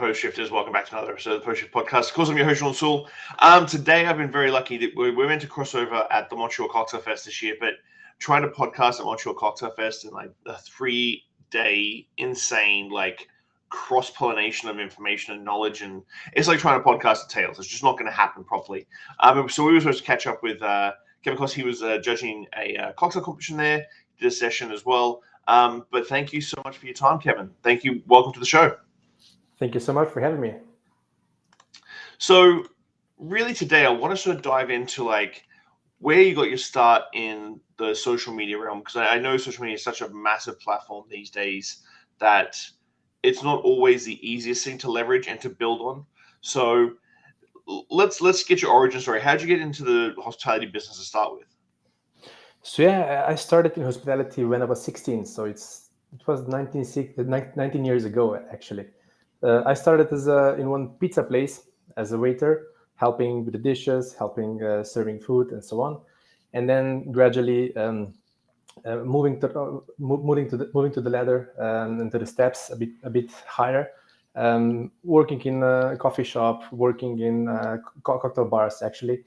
post shifters. Welcome back to another episode of the Post Shift Podcast. Of course, I'm your host, Shawn Soole. Today, I've been very lucky that we're meant to cross over at the Montreal Cocktail Fest this year, but trying to podcast at Montreal Cocktail Fest and like a 3-day insane like cross-pollination of information and knowledge, and it's like trying to podcast at Tails. It's just not going to happen properly. So we were supposed to catch up with Kevin Kos. He was judging a cocktail competition there. Did a session as well. But thank you so much for your time, Kevin. Thank you. Welcome to the show. Thank you so much for having me. So really today I want to sort of dive into like where you got your start in the social media realm, because I know social media is such a massive platform these days that it's not always the easiest thing to leverage and to build on. So let's get your origin story. How'd you get into the hospitality business to start with? So yeah, I started in hospitality when I was 16. So it was 19 years ago, actually. I started in one pizza place as a waiter, helping with the dishes, helping serving food and so on. And then gradually moving to the ladder and to the steps a bit higher, working in a coffee shop, working in cocktail bars, actually.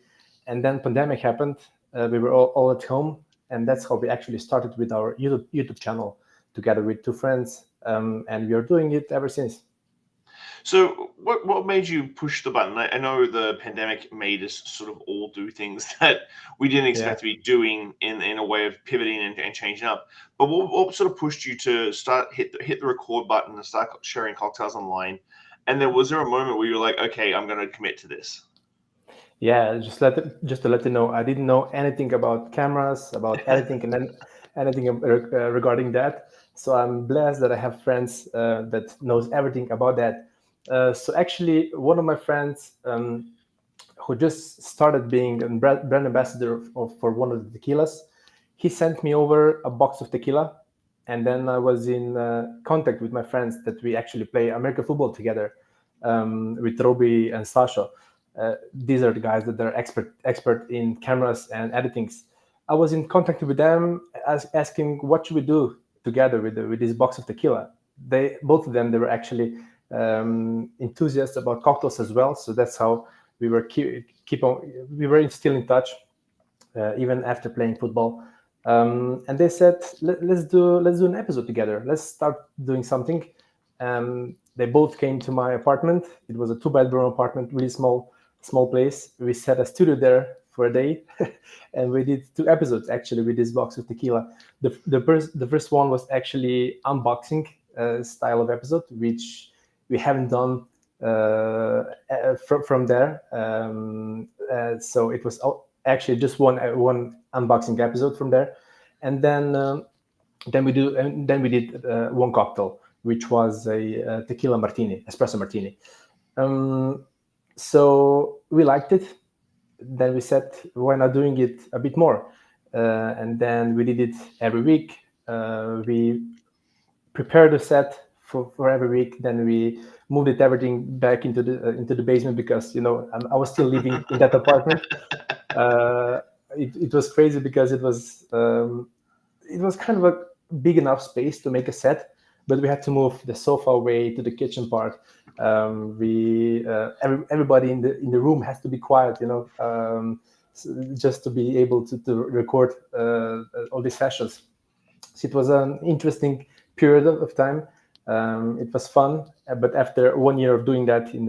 And then pandemic happened. We were all at home. And that's how we actually started with our YouTube channel together with two friends. And we are doing it ever since. So what made you push the button? I know the pandemic made us sort of all do things that we didn't expect to be doing in a way of pivoting and changing up. But what sort of pushed you to start hit the record button and start sharing cocktails online? And then was there a moment where you were like, okay, I'm going to commit to this? Yeah, just to let you know, I didn't know anything about cameras, about editing, and then anything regarding that. So I'm blessed that I have friends that knows everything about that. So actually, one of my friends who just started being a brand ambassador for one of the tequilas, he sent me over a box of tequila, and then I was in contact with my friends that we actually play American football together with Roby and Sasha. These are the guys that are expert in cameras and editings. I was in contact with them, asking what should we do together with this box of tequila. Both of them, they were actually enthusiasts about cocktails as well. So that's how we were we were still in touch even after playing football. And they said, let's do an episode together. Let's start doing something. They both came to my apartment. It was a 2-bedroom apartment, really small place. We set a studio there for a day, and we did 2 episodes actually with this box of tequila. The first one was actually unboxing style of episode, which we haven't done from there. So it was actually just one unboxing episode from there, and then we did one cocktail, which was a tequila martini, espresso martini. So we liked it. Then we said, why not doing it a bit more? And then we did it every week. We prepared a set for every week. Then we moved everything back into the basement because I was still living in that apartment. It was crazy because it was kind of a big enough space to make a set, but we had to move the sofa away to the kitchen part. Everybody in the room has to be quiet, just to be able to record all these sessions. So it was an interesting period of time. It was fun, but after 1 year of doing that in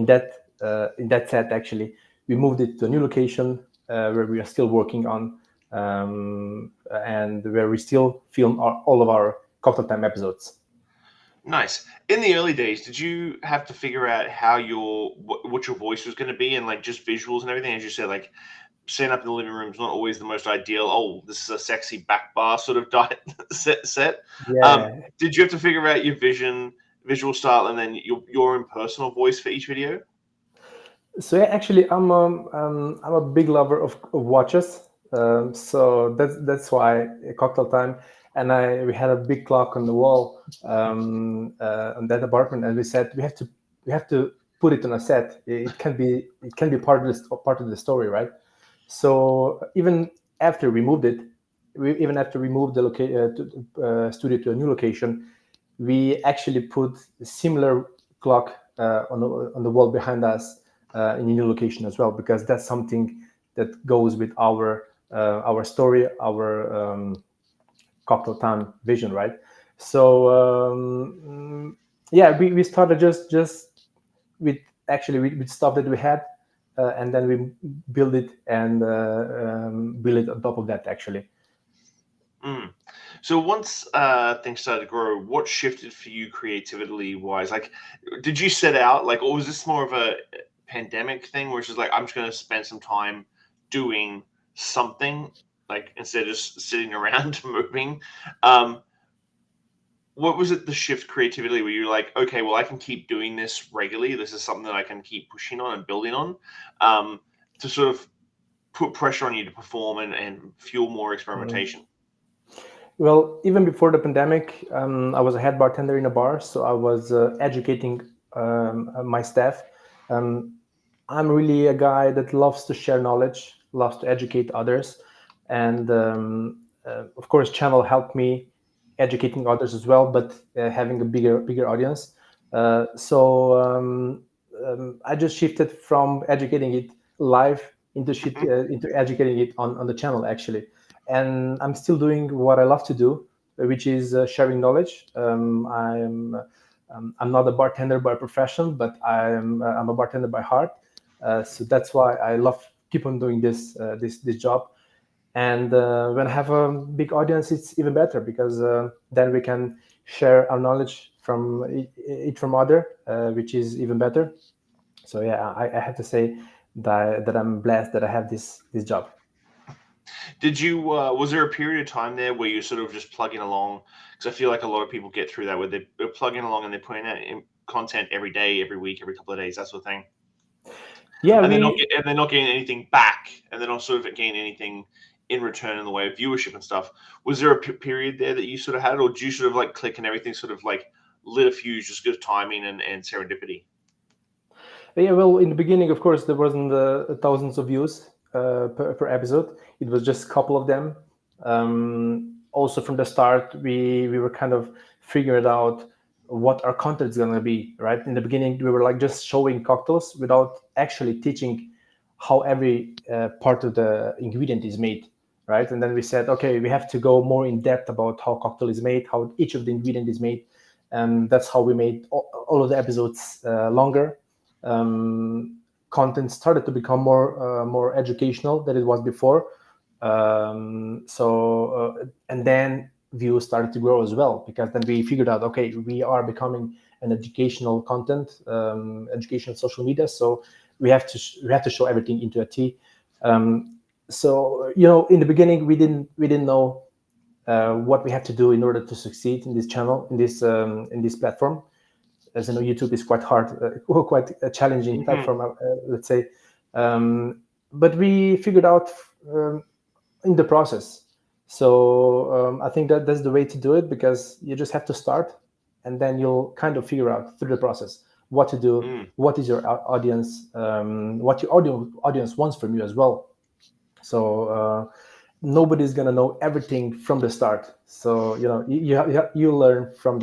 that set, actually, we moved it to a new location where we are still working on, and where we still film all of our cocktail time episodes. Nice. In the early days, did you have to figure out how what your voice was going to be and like just visuals and everything? As you said, like setting up in the living room is not always the most ideal. Oh, this is a sexy back bar sort of diet set. Yeah. Did you have to figure out your visual style, and then your own personal voice for each video? So yeah, actually, I'm a big lover of watches. So that's why cocktail time. And we had a big clock on the wall on that apartment, and we said we have to put it on a set. It can be part of the story, right? So even after we moved it, after we moved the studio to a new location, we actually put similar clock on the wall behind us in a new location as well, because that's something that goes with our story, our cocktail time vision, right? So yeah, we started just with with stuff that we had, and then we build it and build it on top of that actually. Mm. So once things started to grow, what shifted for you creatively wise? Like, did you set out like, or was this more of a pandemic thing, where it's just like I'm just going to spend some time doing something, like instead of just sitting around moving? Um, what was it? The shift creatively, where you're like, okay, well, I can keep doing this regularly. This is something that I can keep pushing on and building on, to sort of put pressure on you to perform and fuel more experimentation. Well, even before the pandemic, I was a head bartender in a bar, so I was educating my staff. Um, I'm really a guy that loves to share knowledge, loves to educate others, and of course, channel helped me educating others as well, but having a bigger audience. I just shifted from educating it live into educating it on the channel actually, and I'm still doing what I love to do, which is sharing knowledge. I'm not a bartender by profession, but I'm a bartender by heart. So that's why I love keep on doing this job. And when I have a big audience, it's even better, because then we can share our knowledge from each from other, which is even better. So yeah, I have to say that I'm blessed that I have this job. Did you was there a period of time there where you're sort of just plugging along? Because I feel like a lot of people get through that, where they're plugging along and they're putting out content every day, every week, every couple of days, that sort of thing, Yeah, and we they're not getting anything back, and they're not sort of getting anything in return in the way of viewership and stuff. Was there a period there that you sort of had, or do you sort of like click and everything sort of like lit a fuse, just good timing and serendipity? Yeah, well, in the beginning, of course, there wasn't thousands of views per episode. It was just a couple of them. Also, from the start, we were kind of figuring out what our content is gonna be. Right in the beginning, we were like just showing cocktails without actually teaching how every part of the ingredient is made. Right, and then we said, okay, we have to go more in depth about how cocktail is made, how each of the ingredient is made, and that's how we made all of the episodes longer. Content started to become more educational than it was before. And then views started to grow as well, because then we figured out, okay, we are becoming an educational content, educational social media. So we have to show everything into a T. So in the beginning, we didn't know what we have to do in order to succeed in this channel, in this platform. As you know, YouTube is quite hard, quite a challenging platform, let's say. But we figured out in the process. So I think that's the way to do it, because you just have to start, and then you'll kind of figure out through the process what to do, what is your audience, what your audience wants from you as well. So nobody's gonna know everything from the start. So you learn from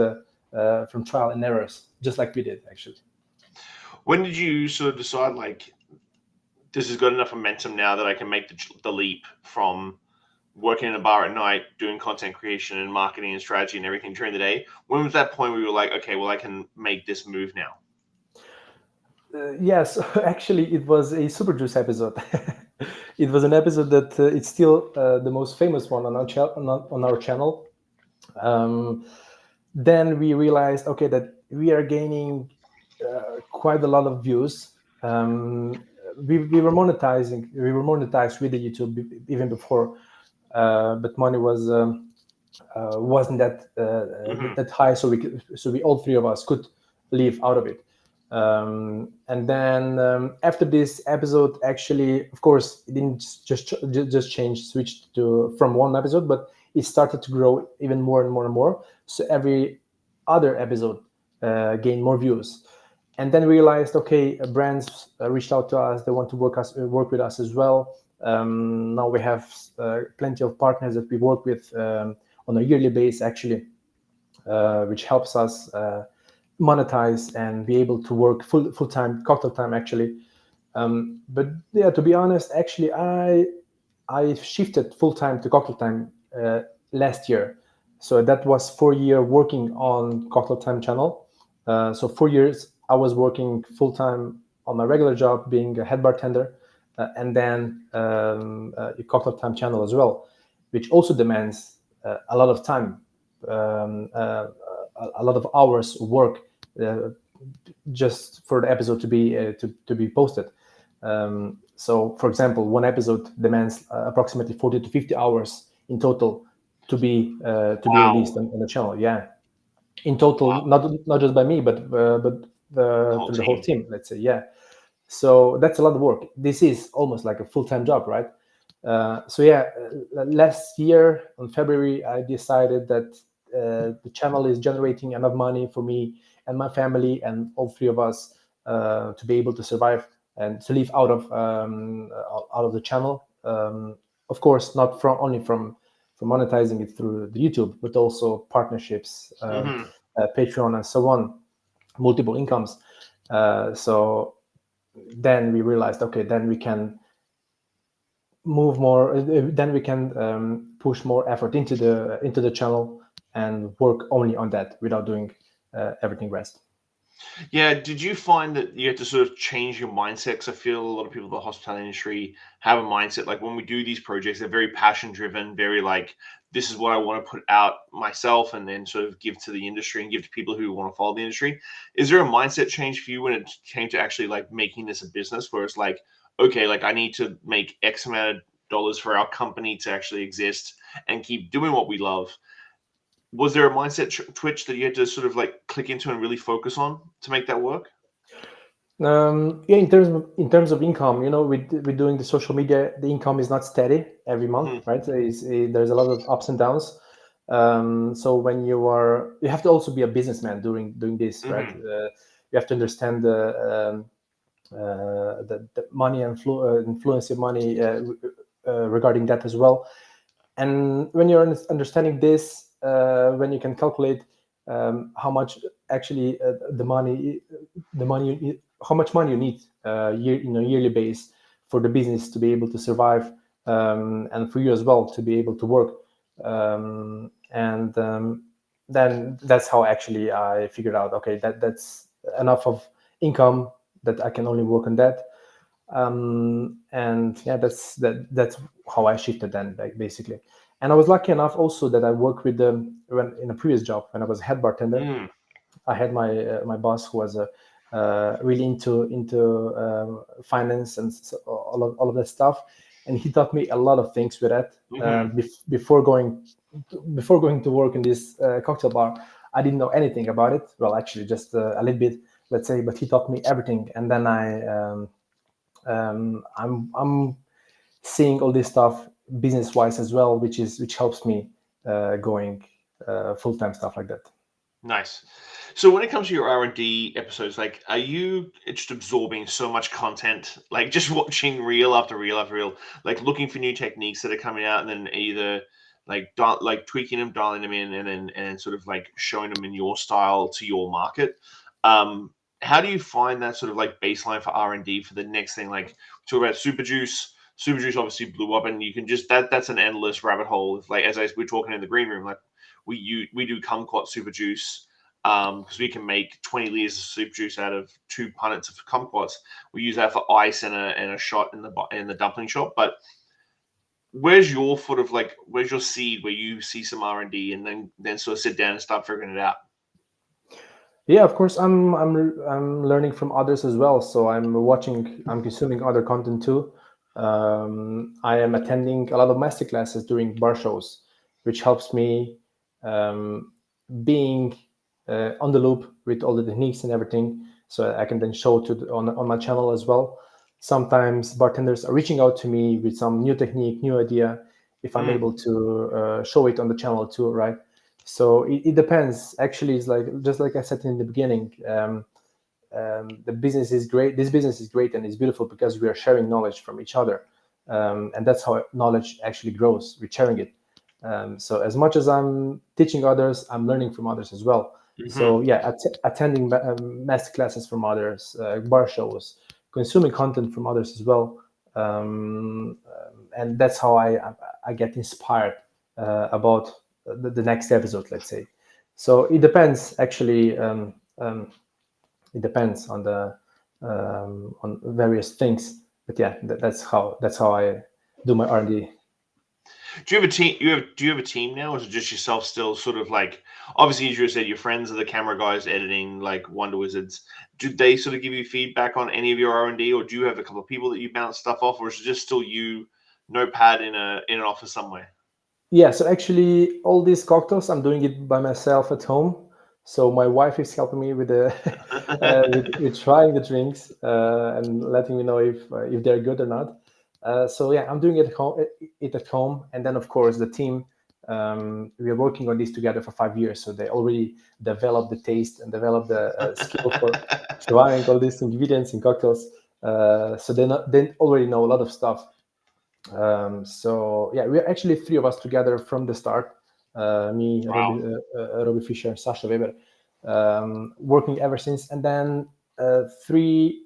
trial and errors, just like we did actually. When did you sort of decide, like, this has got enough momentum now that I can make the leap from working in a bar at night, doing content creation and marketing and strategy and everything during the day? When was that point where you were like, okay, well, I can make this move now? Yes, actually, it was a Super Juice episode. It was an episode that it's still the most famous one on our channel. Then we realized, okay, that we are gaining quite a lot of views. We were monetizing. We were monetized with the YouTube even before, but money wasn't that high, so we all three of us could live out of it. And then after this episode, actually, of course, it didn't just change, switched to from one episode, but it started to grow even more and more and more. So every other episode gained more views. And then we realized, okay, brands reached out to us. They want to work with us as well. Now we have plenty of partners that we work with on a yearly basis, actually, which helps us monetize and be able to work full time cocktail time actually. But yeah, to be honest, actually, I shifted full time to cocktail time last year. So that was 4 year working on cocktail time channel. So 4 years I was working full time on my regular job, being a head bartender, and then a cocktail time channel as well, which also demands a lot of time, a lot of hours work uh, just for the episode to be posted. So, for example, one episode demands approximately 40 to 50 hours in total to be released Wow. on the channel. Yeah, in total, Wow. not just by me, but The whole through the whole team. team. Let's say, yeah. So that's a lot of work. This is almost like a full time job, right? So yeah, last year on February, I decided that the channel is generating enough money for me and my family and all three of us to be able to survive and to live out of the channel. Of course, not from only from monetizing it through the YouTube, but also partnerships, Hmm. Patreon, and so on, multiple incomes. So then we realized, okay, then we can move more, then we can push more effort into the channel and work only on that without doing everything rest. Yeah, did you find that you had to sort of change your mindset? Because I feel a lot of people in the hospitality industry have a mindset like when we do these projects, they're very passion driven, very like, this is what I want to put out myself and then sort of give to the industry and give to people who want to follow the industry. Is there a mindset change for you when it came to actually like making this a business where it's like, okay, like I need to make X amount of dollars for our company to actually exist and keep doing what we love? Was there a mindset twitch that you had to sort of like click into and really focus on to make that work? Yeah, in terms of income, with doing the social media, the income is not steady every month, Mhm, right? There's a lot of ups and downs. So when you have to also be a businessman doing this, right? mhm. You have to understand the money and influence of money regarding that as well. And when you're understanding this, when you can calculate how much actually how much money you need in a yearly base for the business to be able to survive, and for you as well to be able to work, and then that's how actually I figured out, okay, that's enough of income that I can only work on that. And yeah, that's how I shifted then, like, basically. And I was lucky enough also that I worked with them when in a previous job when I was head bartender. Mm, I had my boss who was really into finance and all of that stuff, and he taught me a lot of things with that. mhm. Before going to work in this cocktail bar, I didn't know anything about it. Well, actually, just a little bit, let's say. But he taught me everything, and then I'm seeing all this stuff business wise as well, which helps me going full time stuff like that. Nice. So when it comes to your R&D episodes, like, are you just absorbing so much content, like just watching reel after reel after reel, like looking for new techniques that are coming out, and then either like like tweaking them, dialing them in, and sort of like showing them in your style to your market? Um, how do you find that sort of like baseline for R&D for the next thing? Like talk about Super Juice. Super Juice obviously blew up, and you can just that's an endless rabbit hole. Like as we're talking in the green room, like we do kumquat super juice because we can make 20 liters of super juice out of 2 punnets of kumquats. We use that for ice and a shot in the dumpling shop. But where's your sort of like where's your seed where you see some R&D and then sort of sit down and start figuring it out? Yeah, of course. I'm learning from others as well. So I'm consuming other content too. I am attending a lot of master classes during bar shows, which helps me um, being on the loop with all the techniques and everything, so I can then show on my channel as well. Sometimes bartenders are reaching out to me with some new technique, new idea. If I'm Mm, able to show it on the channel too, right? So it depends. Actually, it's like just like I said in the beginning. The business is great. This business is great and it's beautiful because we are sharing knowledge from each other, and that's how knowledge actually grows. We're sharing it. So as much as I'm teaching others, I'm learning from others as well. So yeah, attending master classes from others, bar shows, consuming content from others as well, and that's how I get inspired about the next episode, let's say. So it depends actually. It depends on various things, but yeah, that's how I do my R&D. Do you have a team? Do you have a team now, or is it just yourself still? Sort of like, obviously, as you said, your friends are the camera guys editing, like Wonder Wizards. Do they sort of give you feedback on any of your R&D, or do you have a couple of people that you bounce stuff off, or is it just still you, notepad in an office somewhere? Yeah, so actually, all these cocktails, I'm doing it by myself at home. So my wife is helping me with the with trying the drinks and letting me know if they're good or not. So yeah, I'm doing it at home, and then of course the team. We are working on this together for 5 years, so they already developed the taste and developed the skill for trying all these ingredients in cocktails. So they already know a lot of stuff. So yeah, we're actually three of us together from the start. Me, Wow. Robbie Fisher, and Sasha Weber, working ever since. And then three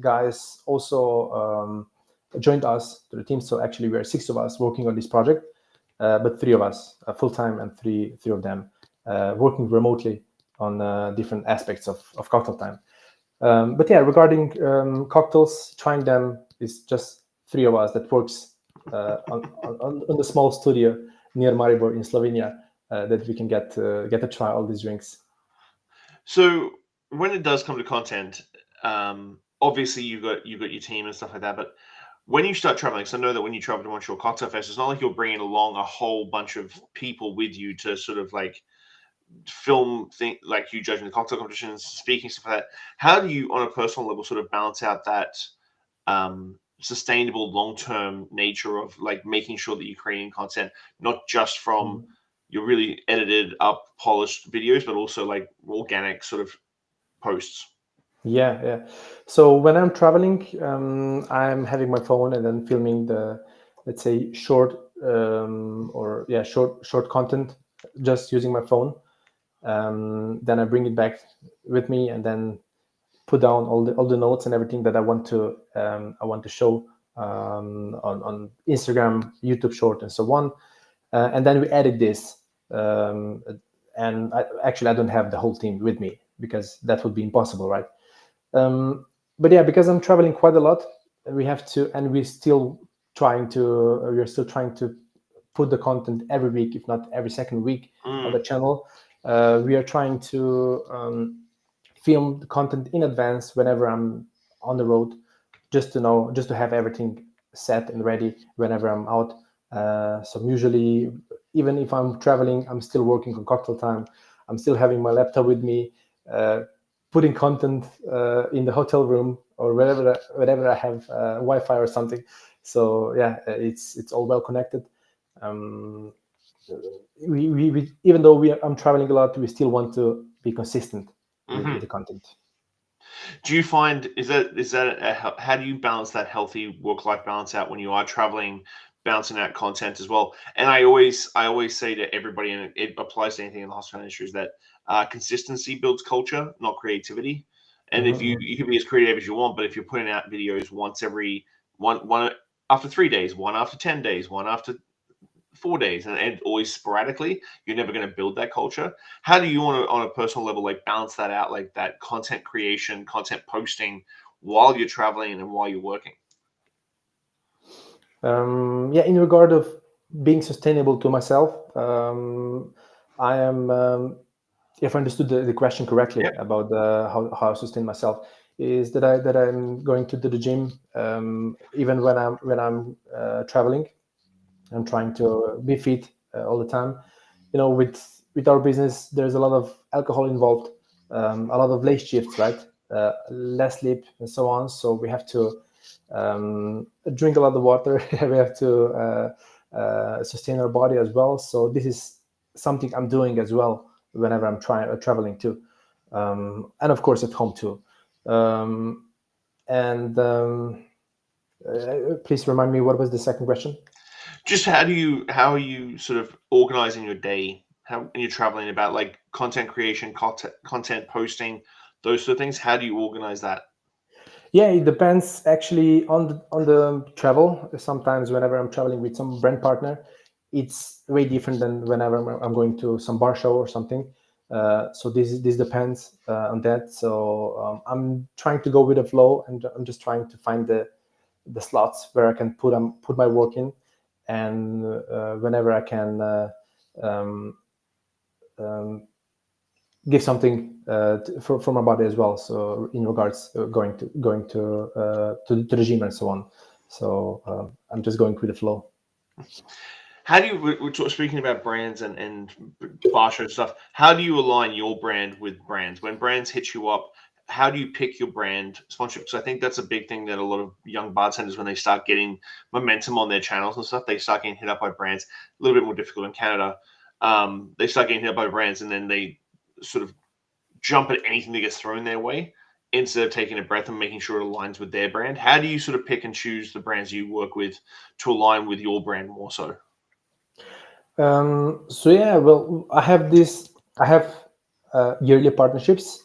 guys also joined us to the team. So actually, we are six of us working on this project, but three of us full time and three of them working remotely on different aspects of cocktail time. But yeah, regarding cocktails, trying them is just three of us that works on the small studio near Maribor in Slovenia that we can get to try all these drinks. So when it does come to content, obviously you've got your team and stuff like that, but when you start traveling, so I know that when you travel to Montreal Cocktail Fest, it's not like you're bringing along a whole bunch of people with you to sort of like film thing, like you judging the cocktail competitions, speaking stuff like that. How do you, on a personal level, sort of balance out that sustainable, long-term nature of like making sure that you're creating content, not just from your really edited up, polished videos, but also like organic sort of posts? Yeah. So when I'm traveling, I'm having my phone and then filming the, let's say, short content, just using my phone. Then I bring it back with me and then put down all the notes and everything that I want to show on Instagram, YouTube Short, and so on. And then we edit this. And I don't have the whole team with me because that would be impossible, right? But yeah, because I'm traveling quite a lot, we have to, and we're still trying to put the content every week, if not every second week, on the channel. We are trying to film the content in advance whenever I'm on the road, just to have everything set and ready whenever I'm out. So usually, even if I'm traveling, I'm still working on cocktail time. I'm still having my laptop with me, putting content in the hotel room or wherever I have Wi-Fi or something. So yeah, it's all well connected. Um, we even though I'm traveling a lot, we still want to be consistent with the content. Do you find is that how do you balance that healthy work-life balance out when you are traveling, balancing out content as well? And I always say to everybody, and it applies to anything in the hospitality industry, is that consistency builds culture, not creativity. And if you Mhm. you can be as creative as you want, but if you're putting out videos once every one after 3 days, one after 10 days, one after 4 days, and always sporadically, you're never going to build that culture. How do you, on a personal level, like balance that out, like that content creation, content posting while you're traveling and while you're working? Yeah, in regard of being sustainable to myself, I am. If I understood the question correctly Yeah. about how I sustain myself, is that I'm going to the gym even when I'm traveling. I'm trying to be fit all the time. With our business, there's a lot of alcohol involved, a lot of late shifts, right? Less sleep and so on. So we have to drink a lot of water. We have to sustain our body as well. So this is something I'm doing as well whenever I'm traveling too, and of course at home too. And Please remind me, what was the second question? Just how are you sort of organizing your day when you're traveling, about like content creation, content posting, those sort of things? How do you organize that? Yeah, it depends actually on the travel. Sometimes whenever I'm traveling with some brand partner, it's way different than whenever I'm going to some bar show or something. So this depends on that. So I'm trying to go with the flow, and I'm just trying to find the slots where I can put my work in, and whenever I can um, um, give something for my body as well. So in regards going to the gym and so on. So I'm just going with the flow. How do you, speaking about brands and bar show stuff, how do you align your brand with brands? When brands hit you up, how do you pick your brand sponsorship? Because I think that's a big thing that a lot of young bartenders, when they start getting momentum on their channels and stuff, they start getting hit up by brands. A little bit more difficult in Canada. They start getting hit up by brands, and then they sort of jump at anything that gets thrown their way instead of taking a breath and making sure it aligns with their brand. How do you sort of pick and choose the brands you work with to align with your brand more so? So yeah, well, I have yearly partnerships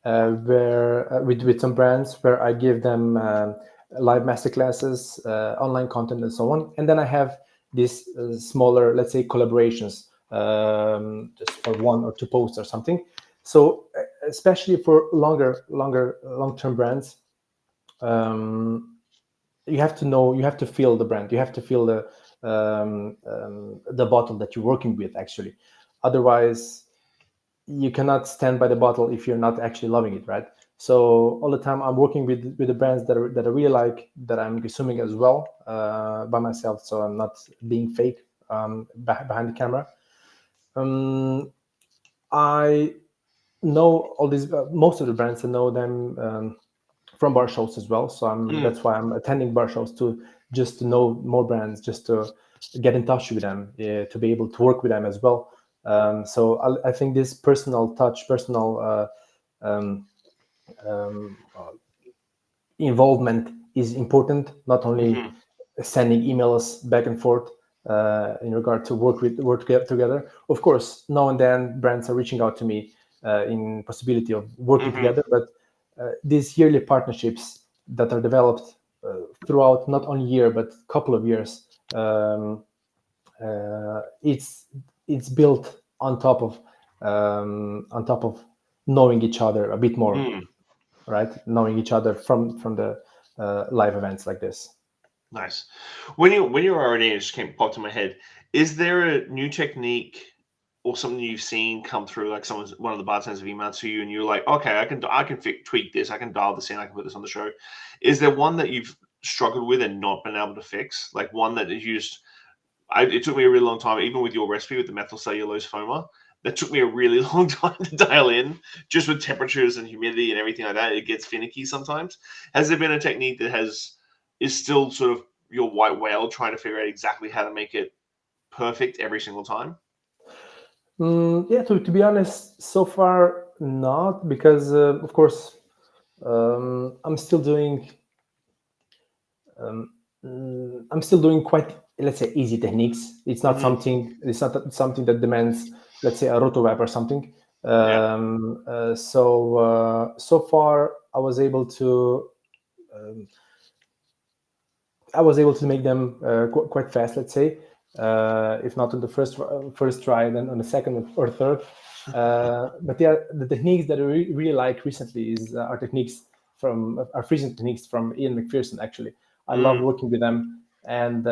where with some brands where I give them live masterclasses, online content, and so on. And then I have these smaller, let's say, collaborations, just for 1 or 2 posts or something. So especially for long-term brands, you have to know, you have to feel the brand, you have to feel the bottle that you're working with actually. Otherwise you cannot stand by the bottle if you're not actually loving it, right? So all the time I'm working with the brands that I really like, that I'm consuming as well by myself, so I'm not being fake behind the camera. I know all these most of the brands. I know them from bar shows as well. So that's why I'm attending bar shows, to just to know more brands, just to get in touch with them, to be able to work with them as well. So I think this personal touch, personal involvement is important. Not only sending emails back and forth in regard to work together. Of course, now and then brands are reaching out to me in possibility of working together, but these yearly partnerships that are developed throughout not only year but couple of years, it's built on top of knowing each other a bit more, right? Knowing each other from the live events like this. Nice. When you're already, it just popped in my head. Is there a new technique or something you've seen come through, like one of the bartenders have emailed to you, and you're like, okay, I can tweak this, I can dial this in, I can put this on the show. Is there one that you've struggled with and not been able to fix? Like one that is used. It took me a really long time, even with your recipe with the methyl cellulose foamer. That took me a really long time to dial in, just with temperatures and humidity and everything like that. It gets finicky sometimes. Has there been a technique that is still sort of your white whale, trying to figure out exactly how to make it perfect every single time? Yeah, to be honest, so far not, because of course I'm still doing quite, let's say, easy techniques. It's not something that demands, let's say, a roto wrap or something. So far I was able to make them quite fast, let's say. If not on the first try, then on the second or third. But yeah, the techniques that I really like recently are freezing techniques from Ian McPherson. Actually, I love working with them, and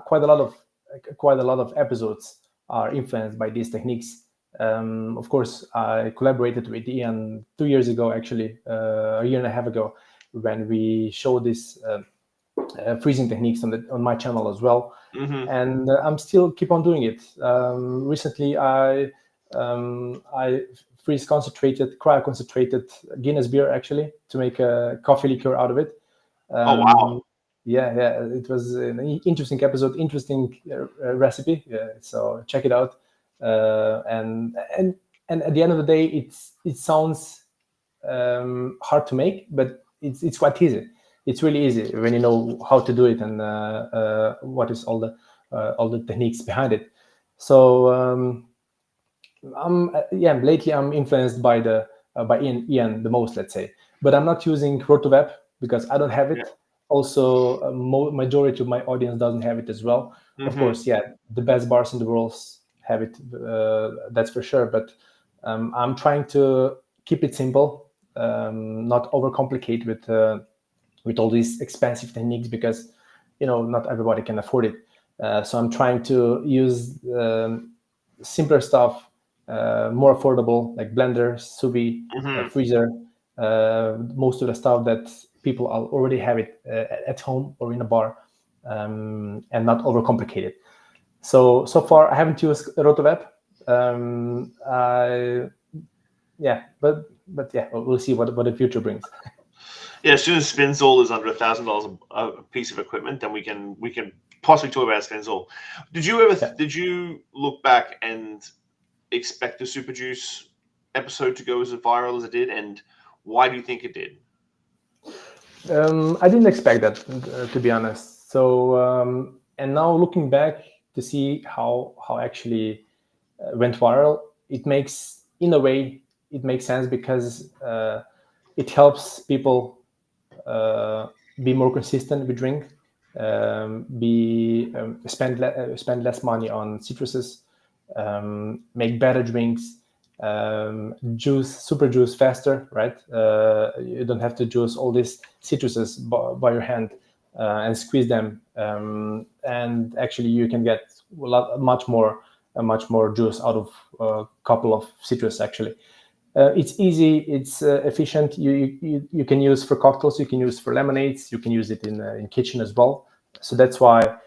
quite a lot of episodes are influenced by these techniques. Of course, I collaborated with Ian 2 years ago, actually, a year and a half ago, when we showed this freezing techniques on my channel as well. And I'm still keep on doing it. Recently, I freeze cryo concentrated Guinness beer, actually, to make a coffee liqueur out of it. Oh wow! Yeah, it was an interesting episode, interesting recipe. So check it out. And at the end of the day, it sounds hard to make, but it's quite easy. It's really easy when you know how to do it, and what is all the techniques behind it. So Lately I'm influenced by the by Ian the most, let's say, but I'm not using RotoWeb because I don't have Yeah. it. Also, majority of my audience doesn't have it as well. Of course, the best bars in the world have it, that's for sure. But I'm trying to keep it simple, not overcomplicate with all these expensive techniques, because not everybody can afford it. So I'm trying to use simpler stuff, more affordable, like blender, sous vide, freezer, most of the stuff that people already have it at home or in a bar, and not overcomplicated. So far I haven't used RotoWeb. But yeah, we'll see what the future brings. Yeah, as soon as Spinzall is under $1,000 a piece of equipment, then we can possibly talk about Spinzall. Did you look back and expect the Super Juice episode to go as viral as it did, and why do you think it did? I didn't expect that, to be honest. So and now looking back to see how actually went viral, it makes, in a way, it makes sense, because it helps people be more consistent with drink, spend less money on citruses, make better drinks, super juice faster, right? You don't have to juice all these citruses by your hand and squeeze them, and actually you can get much more juice out of a couple of citrus, actually. It's easy, it's efficient. You can use for cocktails, you can use for lemonades, you can use it in kitchen as well. So that's why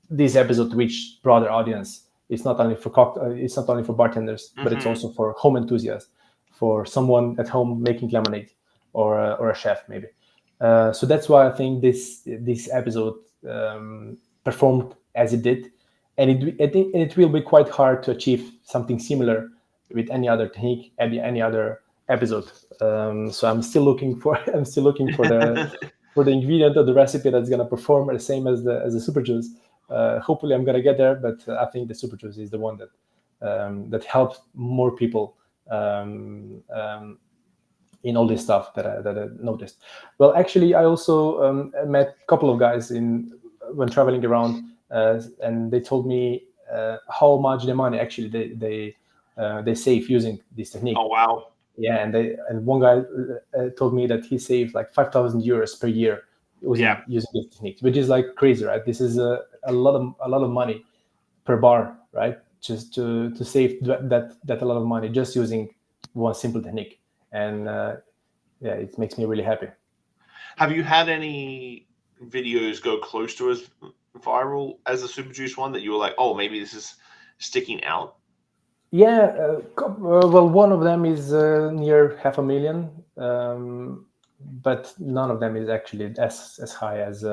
this episode reached broader audience. It's not only for it's not only for bartenders, but it's also for home enthusiasts, for someone at home making lemonade, or a chef maybe. So that's why I think this episode performed as it did, and it will be quite hard to achieve something similar with any other technique, any other episode. So I'm still looking for the ingredient of the recipe that's gonna perform the same as the super juice. Hopefully, I'm gonna get there, but I think the super juice is the one that helps more people in all this stuff that I noticed. Well, actually, I also met a couple of guys when traveling around, and they told me how much the money actually they save using this technique. Oh wow! Yeah, and one guy told me that he saved like 5,000 euros per year using this technique, which is like crazy, right? This is a lot of money per bar, right? Just to save that a lot of money just using one simple technique, and it makes me really happy. Have you had any videos go close to as viral as the Super Juice one that you were like, oh, maybe this is sticking out? Yeah, well, one of them is near 500,000, but none of them is actually as high as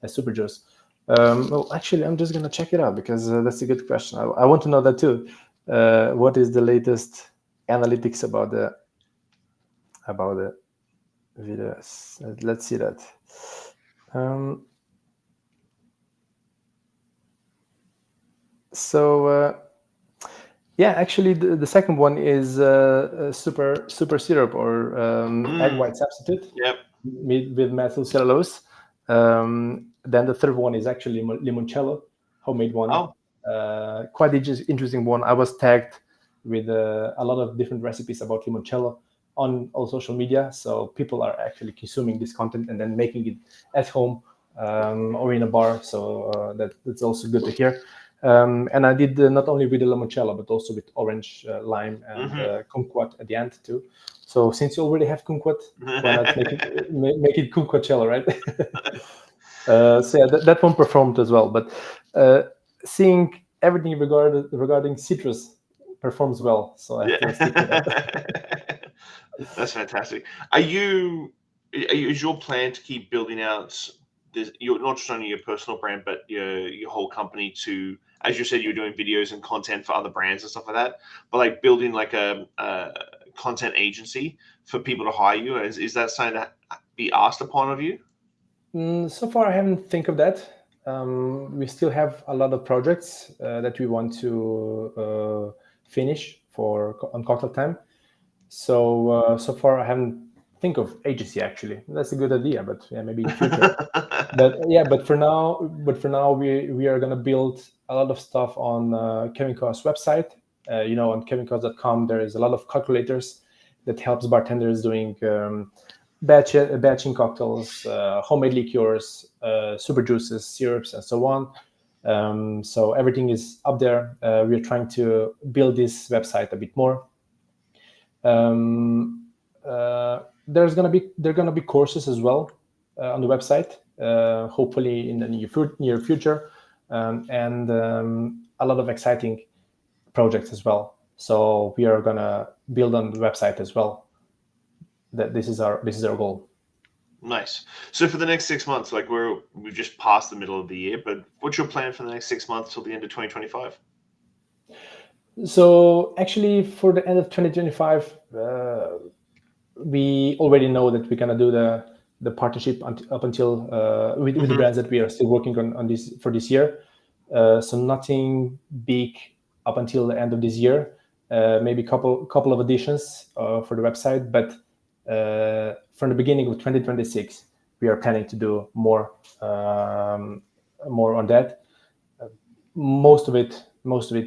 Super Juice. Well, actually, I'm just gonna check it out, because that's a good question. I want to know that too. What is the latest analytics about the videos? Let's see that. Yeah, actually, the second one is super syrup, or egg white substitute. Yep. With methyl cellulose. Then the third one is actually limoncello, homemade one. Oh. Quite interesting one. I was tagged with a lot of different recipes about limoncello on all social media, so people are actually consuming this content and then making it at home or in a bar. So that's also good to hear. And I did not only with the limoncello, but also with orange, lime, and kumquat at the end too. So since you already have kumquat, why not make it kumquatcello, right? So yeah, that one performed as well. But seeing everything regarding citrus performs well, so I have to stick with that. That's fantastic. Is your plan to keep building out you're not just only your personal brand, but your whole company to, as you said, you're doing videos and content for other brands and stuff like that, but like building like a content agency for people to hire you? Is that something to be asked upon of you? So far, I haven't think of that. We still have a lot of projects that we want to finish on cocktail time. So so far I haven't think of agency actually. That's a good idea, but yeah, maybe in future. but for now we are gonna build a lot of stuff on Kevin Kos website. On kevinkos.com there is a lot of calculators that helps bartenders doing batching cocktails, homemade liqueurs, super juices, syrups, and so on. So everything is up there. We're trying to build this website a bit more. There's gonna be courses as well on the website, hopefully in the near future, and a lot of exciting projects as well. So we are gonna build on the website as well. That this is our goal. Nice. So for the next 6 months, like we've just passed the middle of the year, but what's your plan for the next 6 months till the end of 2025? So actually, for the end of 2025, we already know that we're gonna do the partnership up until with the brands that we are still working on this for this year. So nothing big up until the end of this year. Maybe couple of additions for the website, but from the beginning of 2026, we are planning to do more on that. Most of it,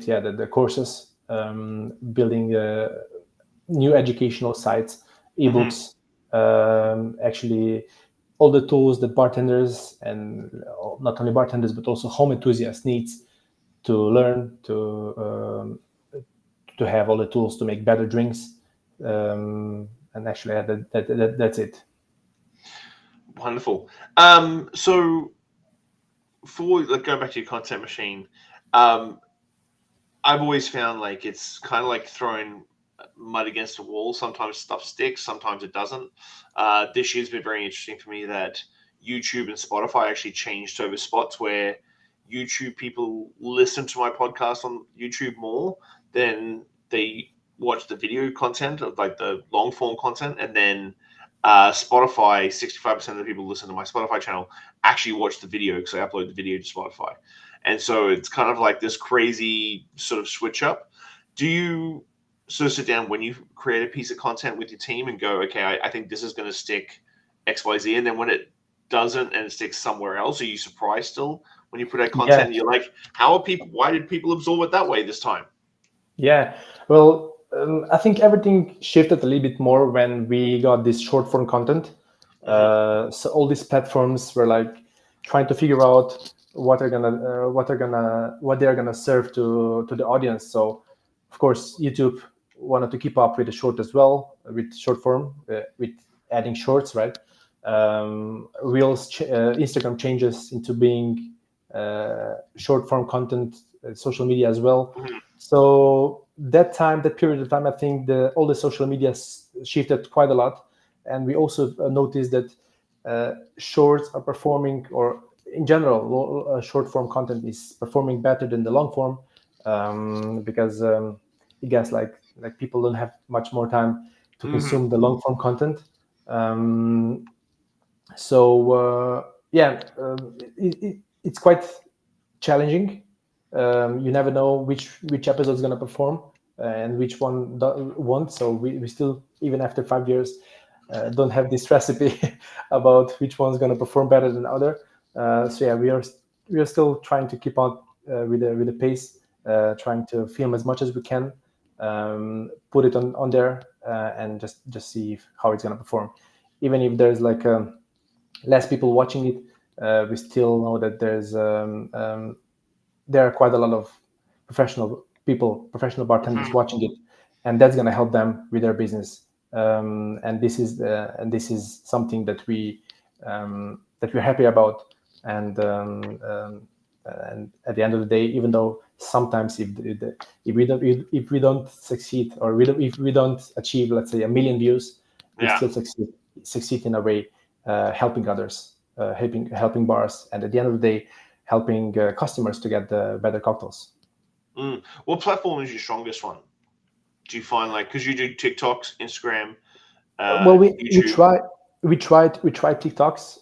yeah, the courses, building new educational sites, ebooks, actually all the tools that bartenders, and not only bartenders but also home enthusiasts needs to learn to have all the tools to make better drinks. And actually that's it. Wonderful. So for going back to your content machine, I've always found like it's kind of like throwing mud against a wall. Sometimes stuff sticks, sometimes it doesn't. This year's been very interesting for me that YouTube and Spotify actually changed over spots where YouTube people listen to my podcast on YouTube more than they watch the video content of like the long form content. And then Spotify, 65% of the people who listen to my Spotify channel actually watch the video because I upload the video to Spotify. And so it's kind of like this crazy sort of switch up. Do you sort of sit down when you create a piece of content with your team and go, okay, I think this is going to stick XYZ, and then when it doesn't and it sticks somewhere else, are you surprised still when you put out content? Yeah. And you're like, why did people absorb it that way this time? Yeah, well, I think everything shifted a little bit more when we got this short form content. So all these platforms were like trying to figure out what they're gonna serve to the audience. So of course YouTube wanted to keep up with the short as well, with short form, with adding shorts, right? Reels, Instagram changes into being short form content, social media as well. So that period of time, I think all the social media shifted quite a lot, and we also noticed that shorts are performing, or in general, short form content is performing better than the long form, because I guess like people don't have much more time to consume the long form content. It's quite challenging. You never know which episode is going to perform and which one won't. So we still, even after 5 years, don't have this recipe about which one's going to perform better than other. So yeah, we are still trying to keep on with the pace, trying to film as much as we can, put it on there, and just see how it's going to perform. Even if there's like less people watching it, we still know that there are quite a lot of professional bartenders watching it, and that's going to help them with their business. And this is something that we're happy about. And at the end of the day, even though sometimes if we don't succeed, or if we don't achieve, let's say, 1 million views, we still succeed in a way, helping others, helping bars, and at the end of the day, helping customers to get the better cocktails. What platform is your strongest one? Do you find, like, because you do TikToks, Instagram, well, we YouTube? we tried TikToks.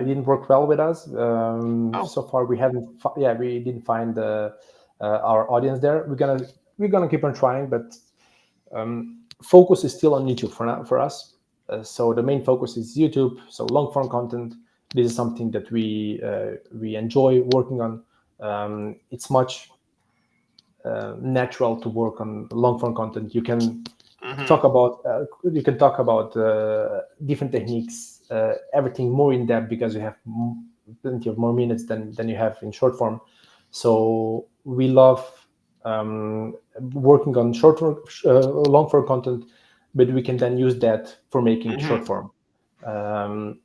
It didn't work well with us. So far we didn't find our audience there. We're gonna we're gonna keep on trying, but focus is still on YouTube for now for us. So the main focus is YouTube. So long form content. This is something that we enjoy working on. It's much natural to work on long form content. You can talk about different techniques, everything more in depth, because you have plenty of more minutes than you have in short form. So we love working on long form content, but we can then use that for making short form.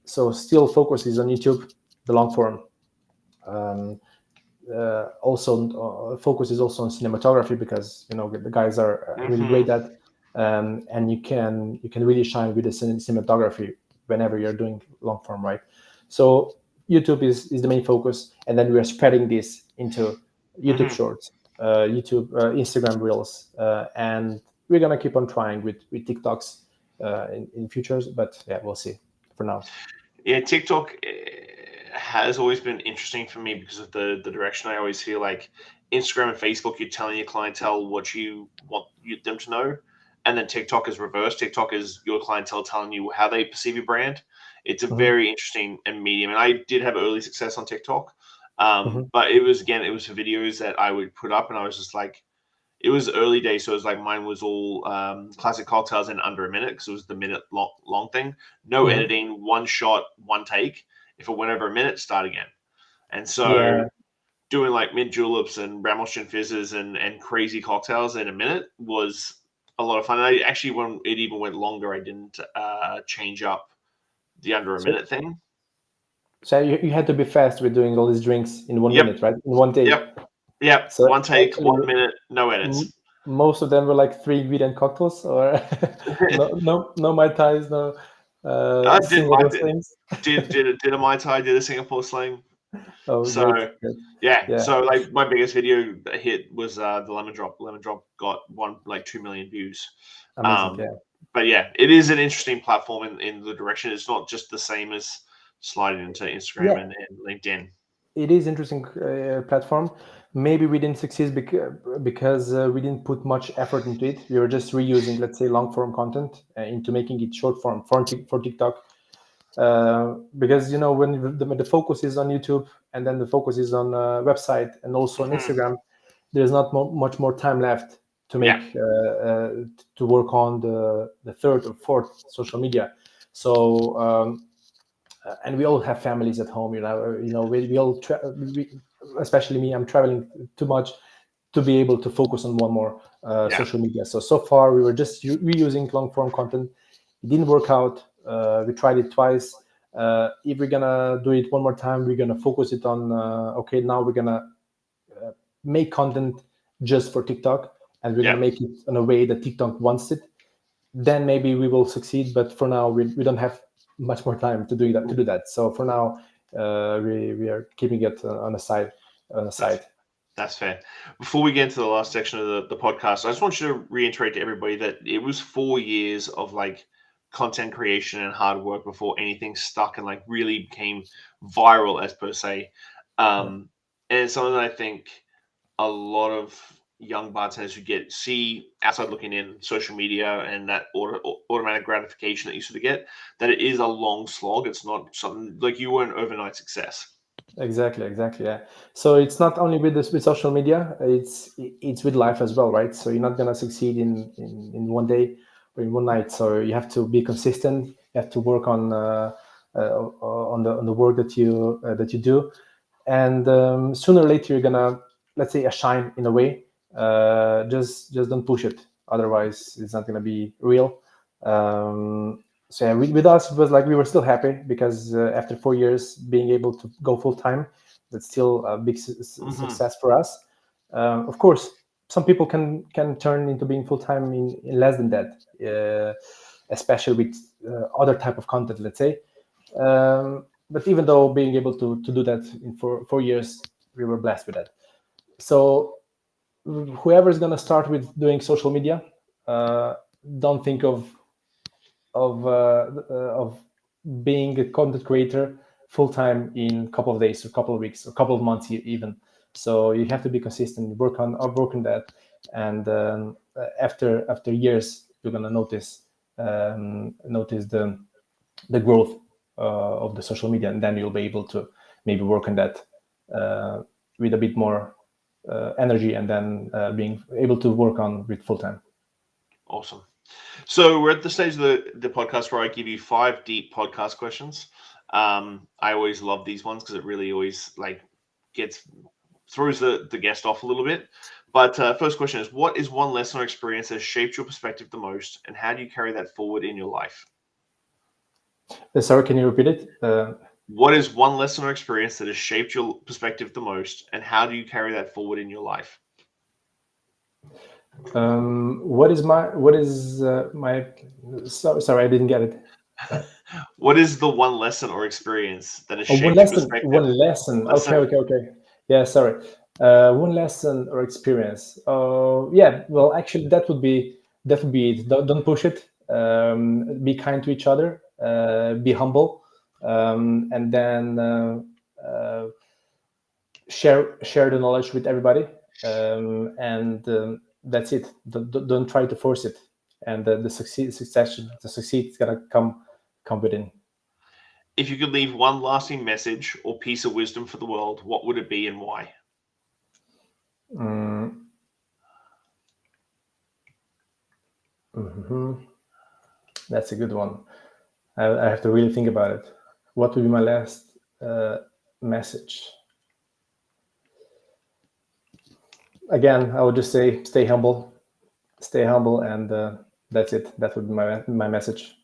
So still focus is on YouTube, the long form. Also focus is also on cinematography, because the guys are really great at, and you can really shine with the cinematography whenever you're doing long form, right? So YouTube is the main focus, and then we are spreading this into YouTube Shorts, YouTube, Instagram Reels, and we're gonna keep on trying with TikToks in futures, but yeah, we'll see for now. Yeah, TikTok has always been interesting for me because of the direction. I always feel like Instagram and Facebook, you're telling your clientele what you want them to know, and then TikTok is reversed. TikTok is your clientele telling you how they perceive your brand. It's a very interesting medium, and I did have early success on TikTok, but it was for videos that I would put up, and I was just like, it was early days, so it was like mine was all classic cocktails in under a minute, because it was the minute long thing. No editing, one shot, one take. If it went over a minute, start again. And so doing like mint juleps and Ramoshin fizzes and crazy cocktails in a minute was a lot of fun. And I actually, when it even went longer, I didn't change up the under a minute thing. So you had to be fast with doing all these drinks in 1 minute, right? In one take. Yep. So one take, actually, 1 minute, no edits. Most of them were like 3 ingredient cocktails, or no Mai Tais, no Singapore slings. Did a Mai Tai, did a Singapore sling. Oh, So great. yeah, so like my biggest video hit was the lemon drop. Lemon drop got 2 million views. Amazing, But yeah, it is an interesting platform in the direction. It's not just the same as sliding into Instagram and LinkedIn. It is interesting platform. Maybe we didn't succeed because we didn't put much effort into it. We were just reusing, let's say, long form content into making it short form for TikTok. Because when the focus is on YouTube, and then the focus is on website and also on Instagram, there's not much more time left to make to work on the third or fourth social media. So and we all have families at home, we all especially me, I'm traveling too much to be able to focus on one more social media. So far we were just reusing long form content. It didn't work out. We tried it twice. If we're gonna do it one more time, we're gonna focus it on now we're gonna make content just for TikTok, and we're gonna make it in a way that TikTok wants it. Then maybe we will succeed, but for now we don't have much more time to do that. So for now, we are keeping it on the side. That's fair. Before we get into the last section of the podcast, I just want you to reiterate to everybody that it was 4 years of like content creation and hard work before anything stuck and like really became viral, as per se. And it's something that I think a lot of young bartenders who see outside looking in social media and that automatic gratification that you sort of get, that it is a long slog. It's not something like you were an overnight success. Exactly. Yeah. So it's not only with social media; it's with life as well, right? So you're not gonna succeed in one day or in one night. So you have to be consistent. You have to work on the work that you do, and sooner or later you're gonna, let's say, shine in a way. Just don't push it, otherwise it's not gonna be real. So yeah, with us, it was like we were still happy because after 4 years being able to go full time, that's still a big success for us. Of course, some people can turn into being full time in less than that, especially with other type of content, let's say. But even though being able to do that in 4 years, we were blessed with that. So whoever's gonna start with doing social media, don't think of being a content creator full time in a couple of days, or a couple of weeks, or a couple of months even. So you have to be consistent, work on that, and after years, you're gonna notice the growth of the social media, and then you'll be able to maybe work on that with a bit more energy, and then being able to work on with full time. Awesome. So we're at the stage of the podcast where I give you 5 deep podcast questions. I always love these ones because it really always throws the guest off a little bit. But first question is, what is one lesson or experience that has shaped your perspective the most, and how do you carry that forward in your life? Sorry, can you repeat it? What is one lesson or experience that has shaped your perspective the most, and how do you carry that forward in your life? What is my sorry, I didn't get it. What is the one lesson or experience that has Oh, shaped one your lesson. perspective? One lesson. Okay. Yeah, sorry. One lesson or experience. Yeah. Well, actually, that would be it. Don't push it. Be kind to each other. Be humble, and then share the knowledge with everybody. And that's it. Don't try to force it. And the succeed is gonna come within. If you could leave one lasting message or piece of wisdom for the world, what would it be and why? That's a good one. I have to really think about it. What would be my last message? Again, I would just say stay humble, and that's it. That would be my message.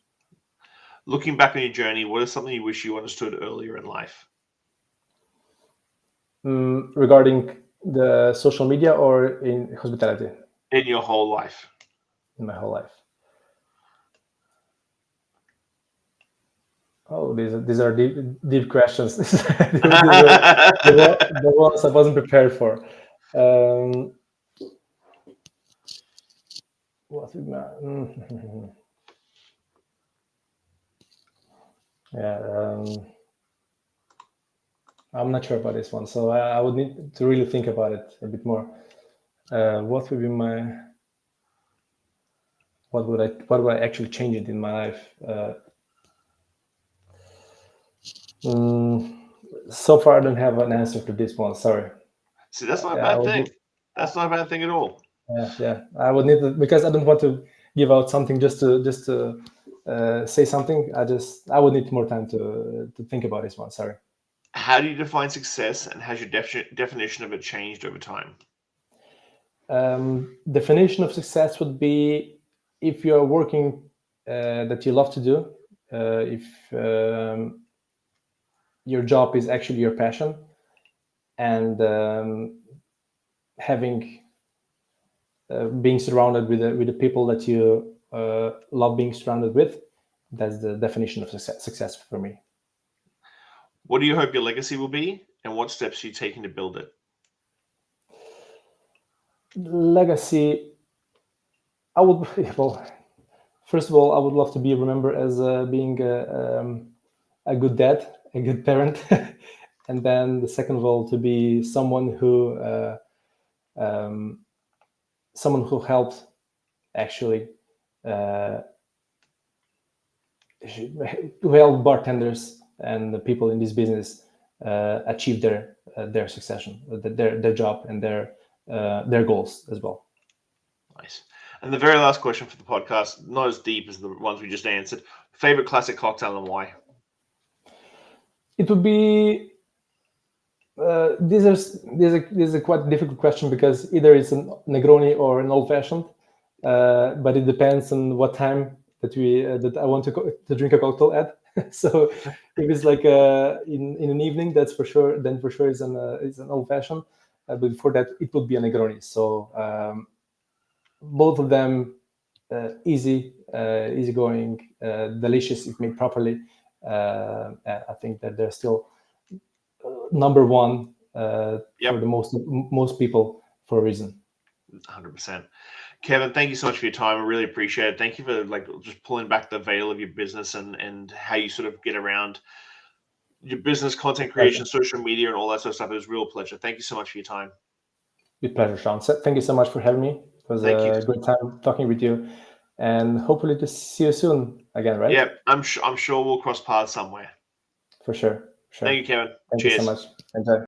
Looking back on your journey, what is something you wish you understood earlier in life? Regarding the social media or in hospitality? In your whole life. In my whole life. Oh, these are deep questions. the ones I wasn't prepared for. What would my, yeah, I'm not sure about this one, so I would need to really think about it a bit more. What would be my? What would I actually change it in my life? So far, I don't have an answer to this one. Sorry. See, that's not a bad thing. That's not a bad thing at all. Yeah. I would need to, because I don't want to give out something just to say something. I would need more time to think about this one. Sorry. How do you define success, and has your definition of it changed over time? Definition of success would be if you're working that you love to do, if your job is actually your passion, and being surrounded with the people that you love being surrounded with. That's the definition of success for me. What do you hope your legacy will be, and what steps are you taking to build it? Legacy, first of all, I would love to be remembered as being a good dad, a good parent, and then the second of all, to be someone who helped actually to help bartenders and the people in this business achieve their succession, their job, and their goals as well. Nice. And the very last question for the podcast, not as deep as the ones we just answered. Favorite classic cocktail and why? It would be. This is a quite difficult question, because either it's a Negroni or an old fashioned, but it depends on what time that I want to drink a cocktail at. So if it's like in an evening, that's for sure. Then for sure it's an old fashioned. But before that, it would be a Negroni. So both of them easygoing, delicious if made properly. I think that they're still number one for the most people for a reason. 100%. Kevin, thank you so much for your time. I really appreciate it. Thank you for just pulling back the veil of your business and how you sort of get around your business, content creation, social media, and all that sort of stuff. It was a real pleasure. Thank you so much for your time. With pleasure, Shawn. Thank you so much for having me. was Thank you. a good time talking with you, and hopefully to see you soon again, right? Yeah, I'm sure we'll cross paths somewhere. For sure. Thank you, Kevin. Thank Cheers. you so much. Enjoy.